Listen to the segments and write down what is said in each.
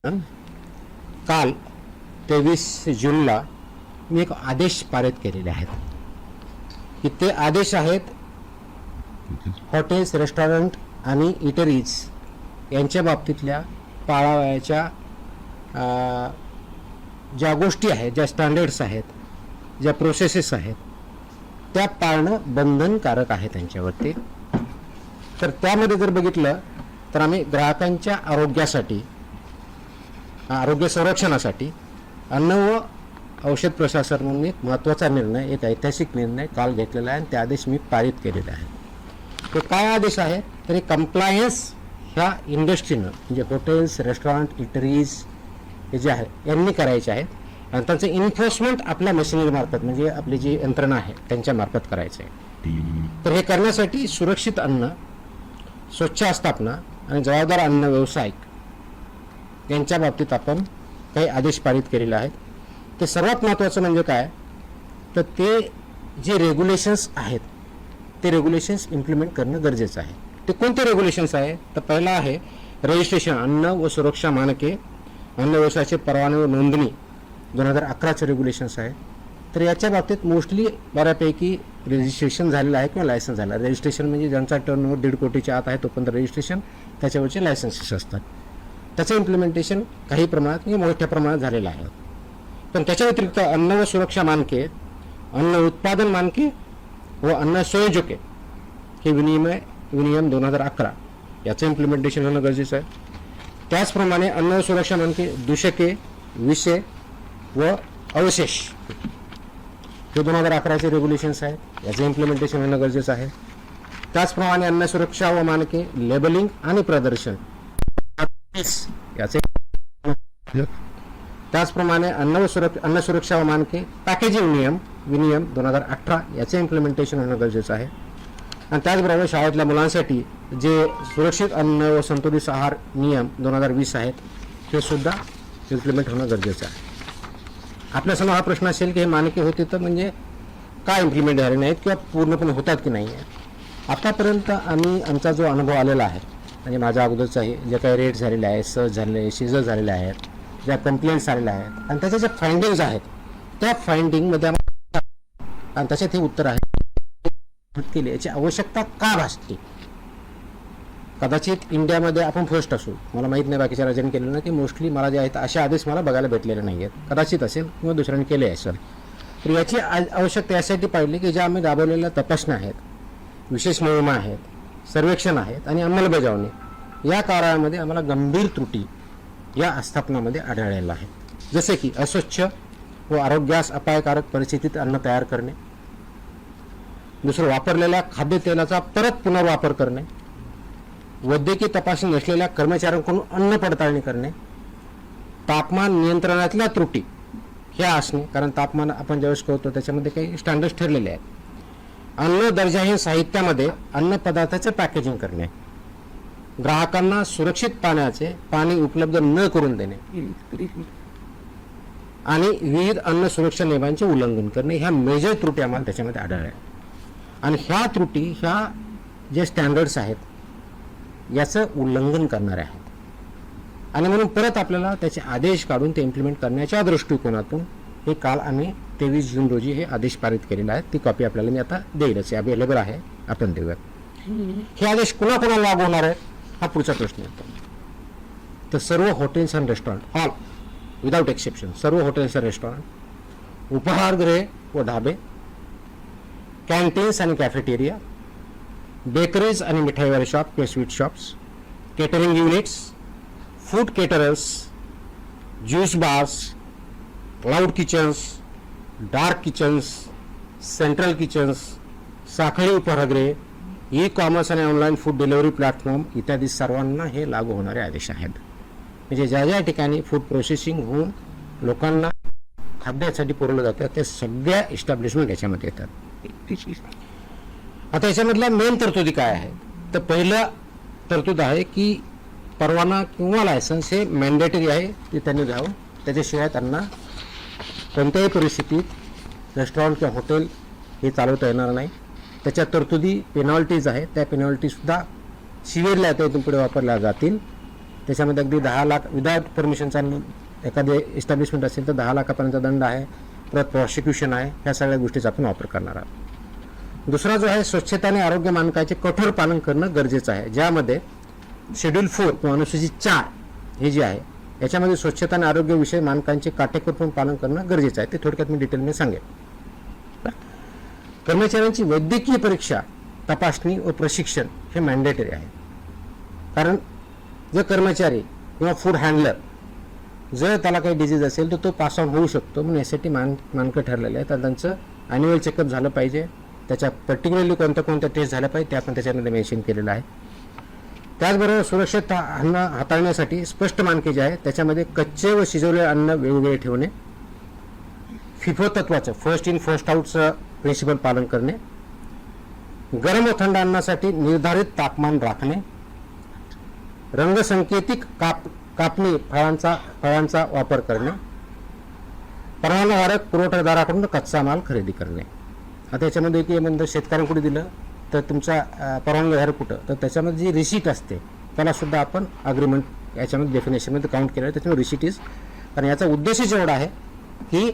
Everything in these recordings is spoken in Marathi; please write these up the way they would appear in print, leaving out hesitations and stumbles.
काल 23 जूनला मी एक आदेश पारित केलेले आहेत की ते आदेश आहेत हॉटेल्स, रेस्टॉरंट आणि इटरीज यांच्या बाबतीतल्या पाळावयाच्या ज्या गोष्टी आहेत, ज्या स्टँडर्ड्स आहेत, ज्या प्रोसेसेस आहेत, त्या पाळणं बंधनकारक आहे त्यांच्यावरती. तर त्यामध्ये जर बघितलं तर आम्ही ग्राहकांच्या आरोग्यासाठी, आरोग्य संरक्षणासाठी अन्न व औषध प्रशासन म्हणून एक महत्त्वाचा निर्णय, एक ऐतिहासिक निर्णय काल घेतलेला आहे आणि ते आदेश मी पारित केलेले आहे. तो काय आदेश आहे तर हे कंप्लायन्स ह्या इंडस्ट्रीनं, म्हणजे हॉटेल्स, रेस्टॉरंट, इटरीज हे जे आहे यांनी करायचे आहेत आणि त्यांचं इन्फोर्समेंट आपल्या मशिनरीमार्फत, म्हणजे आपली जी यंत्रणा आहे त्यांच्यामार्फत करायचं आहे. तर हे करण्यासाठी सुरक्षित अन्न, स्वच्छ आस्थापना आणि जबाबदार अन्न व्यावसायिक यांच्या बाबतीत आपण काही आदेश पारित केलेले आहेत. ते सर्वात महत्त्वाचं म्हणजे काय तर ते जे रेग्युलेशन्स आहेत ते रेग्युलेशन्स इम्प्लिमेंट करणं गरजेचं आहे. ते कोणते रेग्युलेशन्स आहे तर पहिला आहे रजिस्ट्रेशन, अन्न व सुरक्षा मानके, अन्न व्यवसायाचे परवाने व नोंदणी 2011चे रेग्युलेशन्स आहे. तर याच्या बाबतीत मोस्टली बऱ्यापैकी रजिस्ट्रेशन झालेलं आहे किंवा लायसन्स झालं. रजिस्ट्रेशन म्हणजे ज्यांचा टर्नओव्हर 1.5 कोटीच्या आत आहे तोपर्यंत रजिस्ट्रेशन, त्याच्यावरचे लायसन्सेस असतात. त्याचं इम्प्लिमेंटेशन काही प्रमाणात किंवा मोठ्या प्रमाणात झालेलं आहे. पण त्याच्या व्यतिरिक्त अन्न व सुरक्षा मानके, अन्न उत्पादन मानके व अन्न संयोजके हे विनियम 2011 याचं इम्प्लिमेंटेशन होणं गरजेचं आहे. त्याचप्रमाणे अन्न व सुरक्षा मानके, दूषके, विषे व अवशेष हे 2011चे रेग्युलेशन्स आहेत, याचं इम्प्लिमेंटेशन होणं गरजेचं आहे. त्याचप्रमाणे अन्न सुरक्षा व मानके, लेबलिंग आणि प्रदर्शन याचे. त्याचप्रमाणे अन्न सुरक्षा व मानके, पॅकेजिंग विनियम 2018 याचे इम्प्लिमेंटेशन होणं गरजेचं आहे. आणि त्याचबरोबर शाळेतल्या मुलांसाठी जे सुरक्षित अन्न व संतुलित आहार नियम 2020 आहेत ते सुद्धा इम्प्लिमेंट होणं गरजेचं आहे. आपल्यासमोर हा प्रश्न असेल की हे मानके होते तर म्हणजे काय इम्प्लिमेंट झाले नाहीत किंवा पूर्णपणे होतात की नाही आहे. आतापर्यंत आमचा जो अनुभव आलेला आहे, म्हणजे माझ्या अगोदरचाही जे काही रेट झालेले आहेत, सर्च झालेले, सीजर झालेले आहेत, ज्या कंप्लेंट्स झालेल्या आहेत आणि त्याच्या ज्या फाइंडिंग्स आहेत त्या फाइंडिंगमध्ये आणि त्याच्यात हे उत्तर आहे केली याची आवश्यकता का भासते. कदाचित इंडियामध्ये आपण फर्स्ट असू, मला माहीत नाही बाकीच्या राज्यांनी केलेलं ना, की मोस्टली मला जे आहेत असे आदेश मला बघायला भेटलेले नाही आहेत. कदाचित असेल किंवा दुसऱ्यांनी केले असेल. तर याची आवश्यकता यासाठी पाहिली की ज्या आम्ही राबवलेल्या तपासण्या आहेत, विशेष मोहिमा आहेत, सर्वेक्षण आहेत आणि अंमलबजावणी या काळामध्ये आम्हाला गंभीर त्रुटी या आस्थापनामध्ये आढळलेला आहे. जसे की अस्वच्छ व आरोग्यास अपायकारक परिस्थितीत अन्न तयार करणे, दुसरं वापरलेल्या खाद्यतेलाचा परत पुनर्वापर करणे, वैद्यकीय तपासणी नसलेल्या कर्मचाऱ्यांकडून अन्न पडताळणी करणे, तापमान नियंत्रणातल्या त्रुटी ह्या असणे, कारण तापमान आपण ज्यावेळेस कळतो त्याच्यामध्ये काही स्टँडर्ड्स ठरलेले आहेत. अन्न दर्जाहीन साहित्यामध्ये अन्न पदार्थाचे पॅकेजिंग करणे, ग्राहकांना सुरक्षित पाणी उपलब्ध न करून देणे आणि विविध अन्न सुरक्षा नियमांचे उल्लंघन करणे, ह्या मेजर त्रुटी आम्हाला त्याच्यामध्ये आढळल्या. आणि ह्या त्रुटी ह्या जे स्टँडर्ड्स आहेत याचं उल्लंघन करणारे आहेत. आणि म्हणून परत आपल्याला त्याचे आदेश काढून ते इम्प्लिमेंट करण्याच्या दृष्टिकोनातून हे काल आम्ही 23 जून रोजी हे आदेश पारित केलेले आहेत. ती कॉपी आपल्याला मी आता देईलच, अवेलेबल आहे, आपण देऊयात. हे आदेश कुणाकुणाला लागू होणार आहे हा पुढचा प्रश्न येतो. तर सर्व hotels and restaurant, all without exception, सर्व हॉटेल्स अँड रेस्टॉरंट, उपहारगृहे व ढाबे, कॅन्टीन्स आणि कॅफेटेरिया, बेकरीज आणि मिठाईवाले शॉप किंवा sweet shops, catering units, food caterers, juice bars, cloud kitchens, dark kitchens, central kitchens, साखळी उपहारगृहे, ई कॉमर्स आणि ऑनलाईन फूड डिलिव्हरी प्लॅटफॉर्म इत्यादी सर्वांना हे लागू होणारे आदेश आहेत. म्हणजे ज्या ज्या ठिकाणी फूड प्रोसेसिंग होऊन लोकांना खाद्यासाठी पुरवलं जातं त्या सगळ्या इस्टॅब्लिशमेंट याच्यामध्ये येतात. आता याच्यामधल्या मेन तरतुदी काय आहे तर पहिलं तरतूद आहे की परवाना किंवा लायसन्स हे मॅन्डेटरी आहे, ते त्यांनी घ्यावं. त्याच्याशिवाय त्यांना कोणत्याही परिस्थितीत रेस्टॉरंट किंवा हॉटेल हे चालवता येणार नाही. त्याच्या तरतुदी पेनॉल्टीज आहेत, त्या पेनॉल्टीसुद्धा सिव्हिअरली आता इथून पुढे वापरल्या जातील. त्याच्यामध्ये अगदी 10 लाख विदाउट परमिशनचा एखादे एस्टॅब्लिशमेंट असेल तर 10 लाखापर्यंत दंड आहे, परत प्रॉसिक्युशन आहे. ह्या सगळ्या गोष्टीचा आपण वापर करणार आहोत. दुसरा जो आहे, स्वच्छता आणि आरोग्य मानकाचे कठोर पालन करणं गरजेचं आहे, ज्यामध्ये शेड्यूल 4 किंवा अनुसूचित 4 हे जे आहे याच्यामध्ये स्वच्छता आणि आरोग्यविषयी मानकांचे काटेकोरपणे पालन करणं गरजेचं आहे. ते थोडक्यात मी डिटेलमध्ये सांगेन. कर्मचाऱ्यांची वैद्यकीय परीक्षा, तपासणी व प्रशिक्षण हे मॅन्डेटरी आहे. कारण जर कर्मचारी किंवा फूड हँडलर जर त्याला काही डिजीज असेल तर तो पास ऑन होऊ शकतो, म्हणून यासाठी मानकं ठरलेले आहेत. तर त्यांचं ॲन्युअल चेकअप झालं पाहिजे, त्याच्या पर्टिक्युलरली कोणत्या टेस्ट झाल्या पाहिजे ते आपण त्याच्यामध्ये मेन्शन केलेलं आहे. त्याचबरोबर सुरक्षित अन्न हाताळण्यासाठी स्पष्ट मानके जे आहे त्याच्यामध्ये कच्चे व शिजवलेले अन्न वेगवेगळे ठेवणे, फिफो तत्वाचं फर्स्ट इन फर्स्ट आउटचं प्रिन्सिपल पालन करणे, गरम व थंड अन्नासाठी निर्धारित तापमान राखणे, रंगसंकेतिक कापणी फळांचा वापर करणे, परवानाधारक पुरवठादाराकडून कच्चा माल खरेदी करणे. आता याच्यामध्ये की म्हणजे शेतकऱ्यांकडे दिलं तर तुमचा परवानगीधारक कुठं, तर त्याच्यामध्ये जी रिसीट असते त्याला सुद्धा आपण अग्रीमेंट याच्यामध्ये डेफिनेशनमध्ये काउंट केलं आहे. त्याच्यामुळे रिसीट इज, कारण याचा उद्देशच एवढा आहे की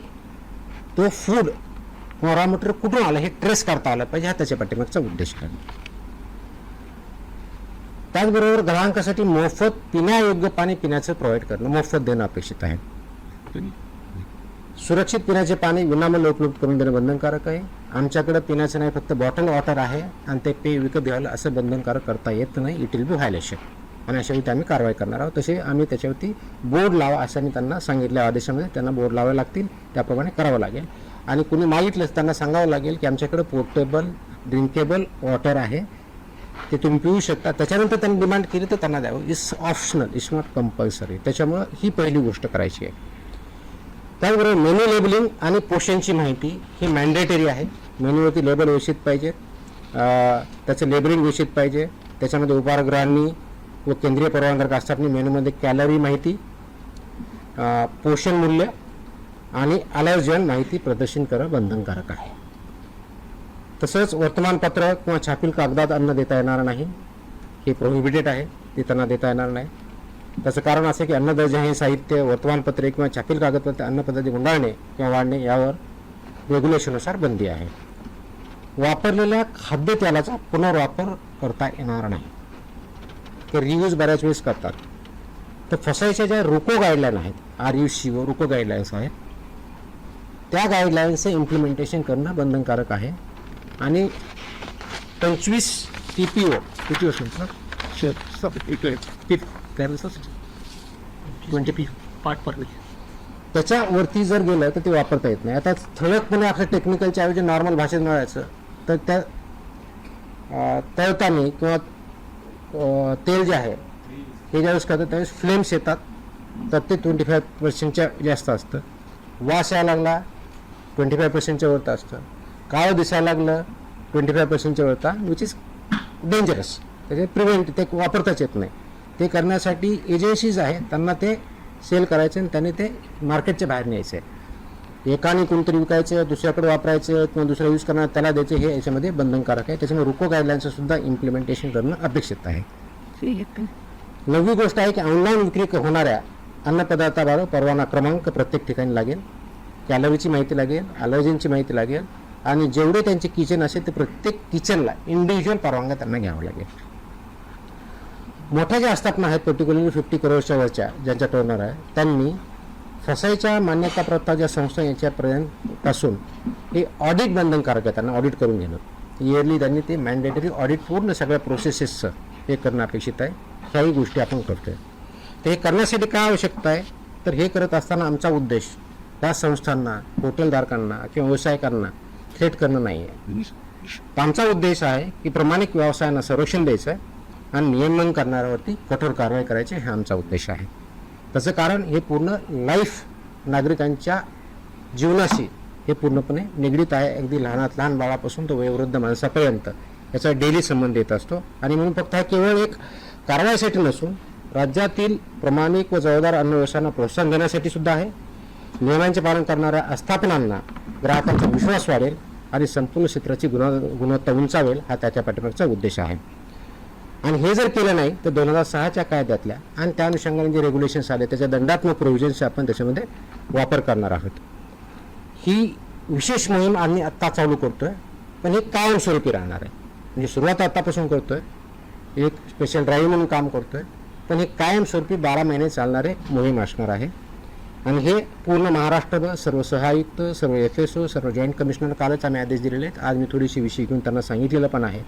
तो फूड किंवा रॉ मटेरियल कुठून आलं हे ट्रेस करता आलं पाहिजे, हा त्याच्या पाठीमागचा उद्देश आहे. त्याचबरोबर ग्राहकांसाठी मोफत पिण्यायोग्य पाणी पिण्याचं प्रोव्हाइड करणं, मोफत देणं अपेक्षित आहे. सुरक्षित पिण्याचे पाणी विनामूल्य उपलब्ध करून देणं बंधनकारक आहे. आमच्याकडे पिण्याचं नाही, फक्त बॉटल वॉटर आहे आणि ते पे विकत घ्यायला असं बंधनकारक करता येत नाही. इट विल बी व्हायलेशन, आणि अशावेळी आम्ही कारवाई करणार आहोत. तसे आम्ही त्याच्यावरती बोर्ड लावा असं मी त्यांना सांगितल्या आदेशामध्ये, त्यांना बोर्ड लावावे लागतील, त्याप्रमाणे करावं लागेल. आणि कुणी मागितलं त्यांना सांगावं लागेल की आमच्याकडे पोर्टेबल ड्रिंकेबल वॉटर आहे, ते तुम्ही पिऊ शकता. त्याच्यानंतर त्यांनी डिमांड केली तर त्यांना द्यावं. It's optional, it's not compulsory. त्याच्यामुळं ही पहिली गोष्ट करायची आहे. त्याचबरोबर मेन्यू लेबलिंग आणि पोषणची माहिती ही मॅन्डेटरी आहे. मेन्यूवरती लेबल व्यवस्थित पाहिजे, त्याचं लेबलिंग व्यवस्थित पाहिजे. त्याच्यामध्ये उपाहारगृहांनी व केंद्रीय परवानगीधारक आस्थापनी मेन्यूमध्ये कॅलरी माहिती, पोषण मूल्य आणि अलर्जन माहिती प्रदर्शन करणं बंधनकारक आहे. तसंच वर्तमानपत्र किंवा छापील कागदात अन्न देता येणार नाही, हे प्रोहिबिटेड आहे, ते त्यांना देता येणार नाही. त्याचं कारण असं की अन्नदर्जा हे साहित्य, वर्तमानपत्रे किंवा छापील कागदपत्रे अन्नपद्धती गुंडाळणे किंवा वाढणे यावर रेग्युलेशननुसार बंदी आहे. वापरलेल्या खाद्यतेलाचा पुनर्वापर करता येणार नाही, ते रियूज बऱ्याच वेळेस करतात. तर फसायच्या ज्या रुको गाईडलाईन आहेत, RUC व रुको गाईडलाईन्स आहेत, त्या गाईडलाईन्सचं इम्प्लिमेंटेशन करणं बंधनकारक आहे. आणि 25 TPO त्याच्यावरती जर गेलं तर ते वापरता येत नाही. आता ठळकपणे आपल्या टेक्निकलच्या ऐवजी नॉर्मल भाषेत मिळायचं तर त्या तळताना किंवा तेल जे आहे हे ज्यावेळेस करतात त्यावेळेस फ्लेम्स येतात, तर ते 25% जास्त असतं. वास यायला लागला 25% वरता असतं. काळं दिसायला लागलं 25% वरता, विच इज डेंजरस. त्याचे प्रिव्हेंट ते वापरताच येत नाही. ते करण्यासाठी एजन्सीज आहेत, त्यांना ते सेल करायचे आणि त्यांनी ते मार्केटच्या बाहेर न्यायचं आहे. एकाने कोणतरी विकायचं, दुसऱ्याकडे वापरायचं किंवा दुसरा यूज करणार त्याला द्यायचं, हे याच्यामध्ये बंधनकारक आहे. त्याच्यामुळे रुको गाईडलाईनचं सुद्धा इम्प्लिमेंटेशन करणं अपेक्षित आहे. 9वी गोष्ट आहे की ऑनलाईन विक्री होणाऱ्या अन्नपदार्थाबाबत परवाना क्रमांक प्रत्येक ठिकाणी लागेल, कॅलरीची माहिती लागेल, अलर्जनची माहिती लागेल, आणि जेवढे त्यांचे किचन असेल ते प्रत्येक किचनला इंडिव्हिज्युअल परवानग्या त्यांना घ्यावं लागेल. मोठ्या ज्या आस्थापना आहेत, पर्टिक्युलरली 50 करोडच्या वरच्या ज्यांच्या टर्नर आहे, त्यांनी फसाईच्या मान्यताप्राप्त ज्या संस्था याच्यापर्यंत पासून हे ऑडिट बंधनकारक आहे, त्यांना ऑडिट करून घेणं. इयरली त्यांनी ते मॅन्डेटरी ऑडिट पूर्ण सगळ्या प्रोसेसेसचं हे करणं अपेक्षित आहे. ह्याही गोष्टी आपण करतोय. तर हे करण्यासाठी काय आवश्यकता आहे, तर हे करत असताना आमचा उद्देश त्या संस्थांना, हॉटेलधारकांना किंवा व्यावसायिकांना थ्रेट करणं नाही आहे. आमचा उद्देश आहे की प्रामाणिक व्यवसायांना संरक्षण द्यायचं आहे आणि नियमन करणाऱ्यावरती कठोर कारवाई करायची, हा आमचा उद्देश आहे. त्याचं कारण हे पूर्ण लाईफ नागरिकांच्या जीवनाशी हे पूर्णपणे निगडीत आहे. अगदी लहानात लहान बाळापासून तो वयोवृद्ध माणसापर्यंत याचा डेली संबंध येत असतो. आणि म्हणून फक्त हा केवळ एक कारवाईसाठी नसून राज्यातील प्रामाणिक व जबाबदार अन्न व्यवसायांना प्रोत्साहन देण्यासाठी सुद्धा आहे. नियमांचे पालन करणाऱ्या आस्थापनांना ग्राहकांचा विश्वास वाढेल आणि संपूर्ण क्षेत्राची गुणवत्ता उंचावेल, हा त्याच्या पाठीमागचा उद्देश आहे. आणि हे जर केलं नाही तर 2006च्या कायद्यातल्या आणि त्या अनुषंगाने जे रेग्युलेशन्स आले त्याच्या दंडात्मक प्रोव्हिजन्स आपण त्याच्यामध्ये वापर करणार आहोत. ही विशेष मोहीम आम्ही आत्ता चालू करतोय, पण हे कायमस्वरूपी राहणार आहे. म्हणजे सुरुवात आत्तापासून करतोय, एक स्पेशल ड्राईव्ह म्हणून काम करतोय, पण हे कायमस्वरूपी 12 महिने चालणारे मोहीम असणार आहे. आणि हे पूर्ण महाराष्ट्रभर सर्व सहायुक्त, सर्व FSO, सर्व जॉईंट कमिशनर, कालच आम्ही आदेश दिलेले आहेत. आज मी थोडीशी विषय घेऊन त्यांना सांगितलेलं पण आहे.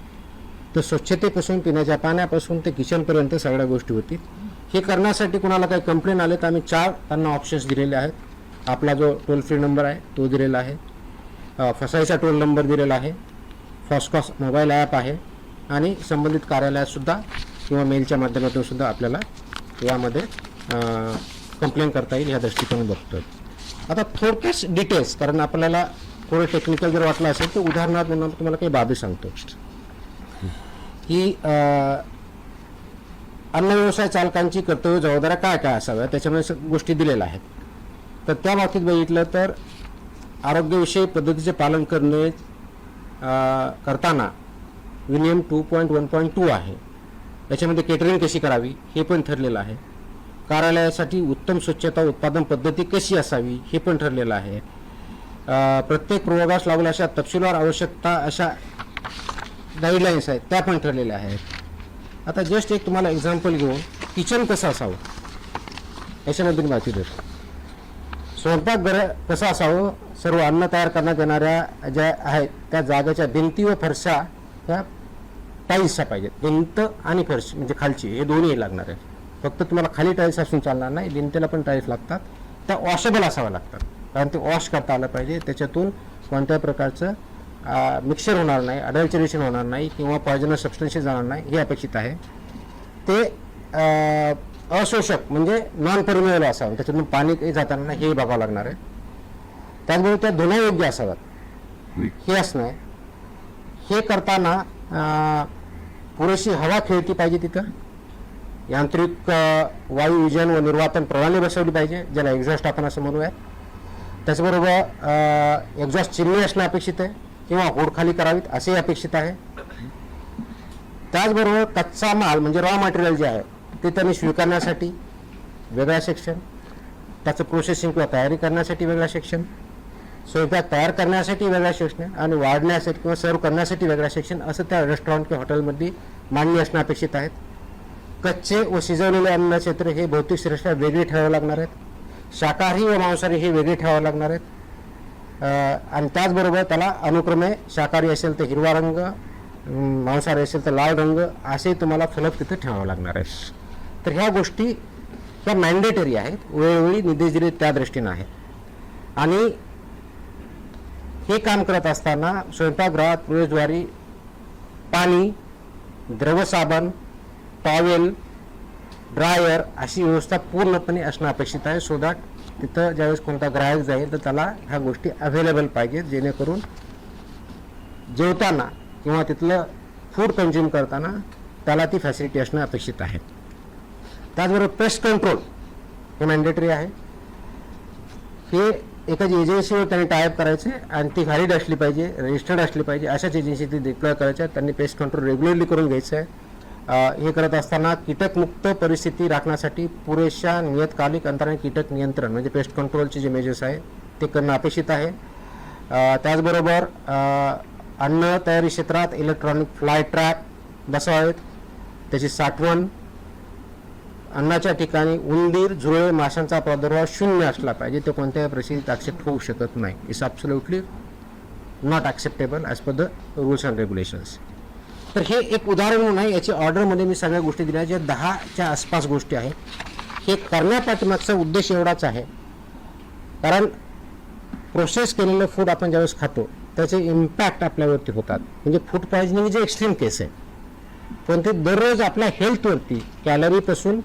तर स्वच्छतेपासून, पिण्याच्या पाण्यापासून ते किचनपर्यंत सगळ्या गोष्टी होतील. हे करण्यासाठी कुणाला काही कंप्लेंट आले तर आम्ही 4 त्यांना ऑप्शन्स दिलेले आहेत. आपला जो टोल फ्री नंबर आहे तो दिलेला आहे, फसाईचा टोल नंबर दिलेला आहे, फॉस्कॉस मोबाईल ॲप आहे आणि संबंधित कार्यालयातसुद्धा किंवा मेलच्या माध्यमातून सुद्धा आपल्याला यामध्ये कंप्लेंट करता येईल ह्या दृष्टिकोन बघतोय. आता थोडक्याच डिटेल्स, कारण आपल्याला थोडं टेक्निकल जर वाटलं असेल तर उदाहरणार्थ म्हणून तुम्हाला काही बाबी सांगतो की अन्न व्यवसाय चालकांची कर्तव्य जबाबदाऱ्या काय काय असाव्या त्याच्यामध्ये गोष्टी दिलेल्या आहेत. तर त्या बाबतीत बघितलं तर आरोग्यविषयी पद्धतीचे पालन करणे करताना विनियम 2.1.2 आहे. याच्यामध्ये केटरिंग कशी करावी हे पण ठरलेलं आहे. कार्यालयासाठी उत्तम स्वच्छता उत्पादन पद्धती कशी असावी हे पण ठरलेलं आहे. प्रत्येक प्रयोगास लागू अशा तपशीलवार आवश्यकता अशा गाईडलाईन्स आहेत त्या पण ठरलेल्या आहेत. आता जस्ट एक तुम्हाला एक्झाम्पल घेऊन किचन कसं असावं याच्यामध्ये माहिती देतो. स्वयंपाकघर कसं असावं, सर्व अन्न तयार करण्यात येणाऱ्या ज्या आहेत त्या जागेच्या भिंती व फरशा ह्या टाईल्सच्या पाहिजेत. भिंत आणि फरशी म्हणजे खालची हे दोन्ही लागणार आहे. फक्त तुम्हाला खाली टाईल्स असून चालणार नाही, भिंतीला पण टाईल्स लागतात. त्या वॉशेबल असाव्या लागतात, कारण ते वॉश करता आलं पाहिजे. त्याच्यातून कोणत्याही प्रकारचं मिक्सर होणार नाही, अडल्चरेशन होणार नाही किंवा पॉयझनस सबस्टन्सेस जाणार नाही हे अपेक्षित आहे. ते अशोषक म्हणजे नॉन परमिएबल असावं, त्याच्यातून पाणी जाताना नाही हे बघावं लागणार आहे. त्याचबरोबर त्या धुण्यायोग्य असाव्यात हे असणं आहे. हे करताना पुरेशी हवा खेळती पाहिजे, तिथं यांत्रिक वायू विजन व निर्वातन प्रणाली बसवली पाहिजे, ज्याला एक्झॉस्ट आपण असं म्हणूयात. त्याचबरोबर एक्झॉस्ट चिमणी असणं अपेक्षित आहे किंवा होड खाली करावीत असेही अपेक्षित आहे. त्याचबरोबर कच्चा माल म्हणजे रॉ मटेरियल जे आहे ते त्यांनी स्वीकारण्यासाठी वेगळा सेक्शन, त्याचं प्रोसेसिंग किंवा तयारी करण्यासाठी वेगळा सेक्शन, स्वयंपाक तयार करण्यासाठी वेगळा सेक्शन आणि वाढण्यासाठी किंवा सर्व करण्यासाठी वेगळा सेक्शन असं त्या रेस्टॉरंट किंवा हॉटेलमध्ये मांडणी असणं अपेक्षित आहेत. कच्चे व शिजवलेले अन्न क्षेत्र हे भौतिकदृष्ट्या वेगळे ठेवावे लागणार आहेत. शाकाहारी व मांसाहारी हे वेगळे ठेवावे लागणार आहेत. आणि त्याचबरोबर त्याला अनुक्रमे शाकाहारी असेल तर हिरवा रंग, मांसाहारी असेल तर लाल रंग असे तुम्हाला फलक तिथे ठेवावे लागणार आहे. तर ह्या गोष्टी ह्या मॅन्डेटरी आहेत, वेळोवेळी निर्देश दिले त्या दृष्टीनं आहेत. आणि हे काम करत असताना स्वयंपाकगृहात प्रवेशद्वारी पाणी, द्रवसाबण, टॉवेल, ड्रायर अशी व्यवस्था पूर्णपणे असणं अपेक्षित आहे. सो दॅट तिथं ज्यावेळेस कोणता ग्राहक जाईल तर त्याला ह्या गोष्टी अवेलेबल पाहिजेत, जेणेकरून जेवताना किंवा तिथलं फूड कन्झ्युम करताना त्याला ती फॅसिलिटी असणं अपेक्षित आहे. त्याचबरोबर पेस्ट कंट्रोल हे मॅन्डेटरी आहे. हे एखादी एजन्सीवर त्यांनी टायअप करायचे आणि ती व्हॅलिड असली पाहिजे, रजिस्टर्ड असली पाहिजे, अशाच एजन्सी ती डिप्लॉय करायच्या. त्यांनी पेस्ट कंट्रोल रेग्युलरली करून घ्यायचं आहे. हे करत असताना कीटकमुक्त परिस्थिती राखण्यासाठी पुरेशा नियतकालिक अंतराने कीटक नियंत्रण म्हणजे पेस्ट कंट्रोलचे जे मेजर्स आहे ते करणं अपेक्षित आहे. त्याचबरोबर अन्न तयारी क्षेत्रात इलेक्ट्रॉनिक फ्लाय ट्रॅप बसवावेत, त्याची साठवण, अन्नाच्या ठिकाणी उंदीर, झुरळ, माशांचा प्रादुर्भाव 0 असला पाहिजे. ते कोणत्याही परिस्थितीत ॲक्सेप्ट होऊ शकत नाही. It's absolutely not acceptable as per the rules and regulations. तर हे एक उदाहरण म्हणून आहे. याच्या ऑर्डरमध्ये मी सगळ्या गोष्टी दिल्या ज्या 10च्या आसपास गोष्टी आहेत. हे करण्यापाठीमागचा उद्देश एवढाच आहे, कारण प्रोसेस केलेलं फूड आपण ज्यावेळेस खातो त्याचे इम्पॅक्ट आपल्यावरती होतात. म्हणजे फूड पॉयझनिंग जे एक्स्ट्रीम केस आहे, पण ते दररोज आपल्या हेल्थवरती कॅलरीपासून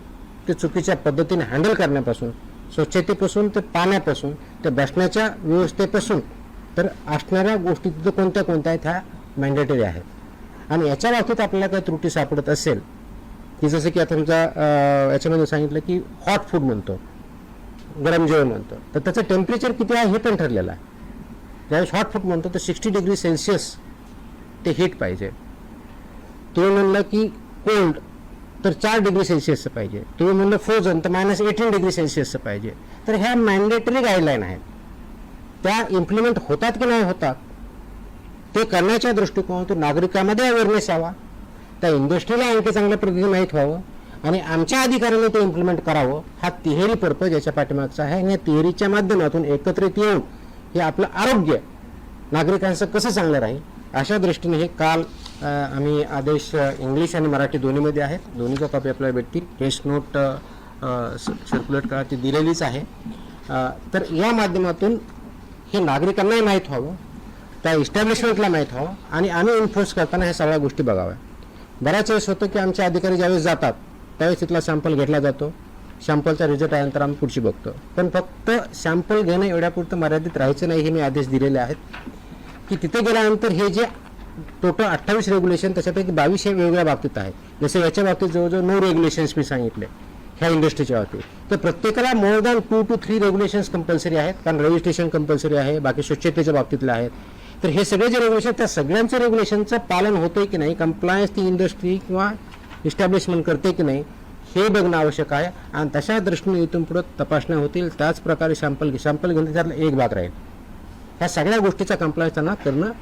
ते चुकीच्या पद्धतीने हँडल करण्यापासून, स्वच्छतेपासून ते पाण्यापासून ते बसण्याच्या व्यवस्थेपासून तर असणाऱ्या गोष्टी तिथं कोणत्या कोणत्या आहेत ह्या मॅन्डेटरी आहेत. आणि याच्या बाबतीत आपल्याला काही त्रुटी सापडत असेल की जसं की आता तुमचा याच्यामध्ये सांगितलं की हॉट फूड म्हणतो, गरम जेवण म्हणतो, तर त्याचं टेम्परेचर किती आहे हे पण ठरलेलं आहे. ज्यावेळेस हॉट फूड म्हणतो तर 60 डिग्री सेल्सिअस ते हीट पाहिजे. तुम्ही म्हणलं की कोल्ड तर 4 डिग्री सेल्सिअसचं पाहिजे, तुम्ही म्हणलं फ्रोझन तर -18 डिग्री सेल्सिअसचं पाहिजे. तर ह्या मॅन्डेटरी गाईडलाईन आहेत, त्या इम्प्लिमेंट होतात की नाही होतात ते करण्याच्या दृष्टिकोनातून नागरिकांमध्ये अवेअरनेस यावा, त्या इंडस्ट्रीला आणखी चांगल्या पद्धतीने माहीत व्हावं आणि आमच्या अधिकाऱ्यांनी ते इम्प्लिमेंट करावं. हा तिहेरी पर्पज याच्या पाठीमागचा आहे. आणि या तिहेरीच्या माध्यमातून एकत्रित येऊन हे आपलं आरोग्य नागरिकांचं कसं चांगलं राहील अशा दृष्टीने हे काल आम्ही आदेश इंग्लिश आणि मराठी दोन्हीमध्ये आहेत, दोन्हीचा कॉपी आपल्याला भेटतील. टेस्ट नोट सर्क्युलेट करा, ती दिलेलीच आहे. तर या माध्यमातून हे नागरिकांनाही माहीत व्हावं, त्या इस्टॅब्लिशमेंटला माहीत व्हावं आणि आम्ही इन्फोर्स करताना ह्या सगळ्या गोष्टी बघाव्या. बऱ्याच वेळेस होतं की आमचे अधिकारी ज्यावेळेस जातात त्यावेळेस तिथला सॅम्पल घेतला जातो, सॅम्पलचा रिझल्ट आल्यानंतर आम्ही पुढची बघतो. पण फक्त सॅम्पल घेणं एवढ्यापुरतं मर्यादित राहायचं नाही, हे मी आदेश दिलेले आहेत की तिथे गेल्यानंतर हे जे टोटल 28 रेग्युलेशन त्याच्यापैकी 22 हे वेगवेगळ्या बाबतीत आहेत. जसं याच्या बाबतीत जवळजवळ 9 रेग्युलेशन्स मी सांगितले ह्या इंडस्ट्रीच्या बाबतीत. तर प्रत्येकाला more than 2 to 3 regulations compulsory आहेत, कारण रजिस्ट्रेशन कंपल्सरी आहे, बाकी स्वच्छतेच्या बाबतीतले आहेत. तर हे सगळे जे रेग्युलेशन त्या सगळ्यांचं रेग्युलेशनचं पालन होतंय की नाही, कंप्लायन्स ती इंडस्ट्री किंवा इस्टॅब्लिशमेंट करते की नाही हे बघणं आवश्यक आहे. आणि तशा दृष्टीने इथून पुढे तपासण्या होतील. त्याच प्रकारे सॅम्पल घेणं त्यातला एक भाग राहील. ह्या सगळ्या गोष्टीचा कंप्लायन्स त्यांना करणं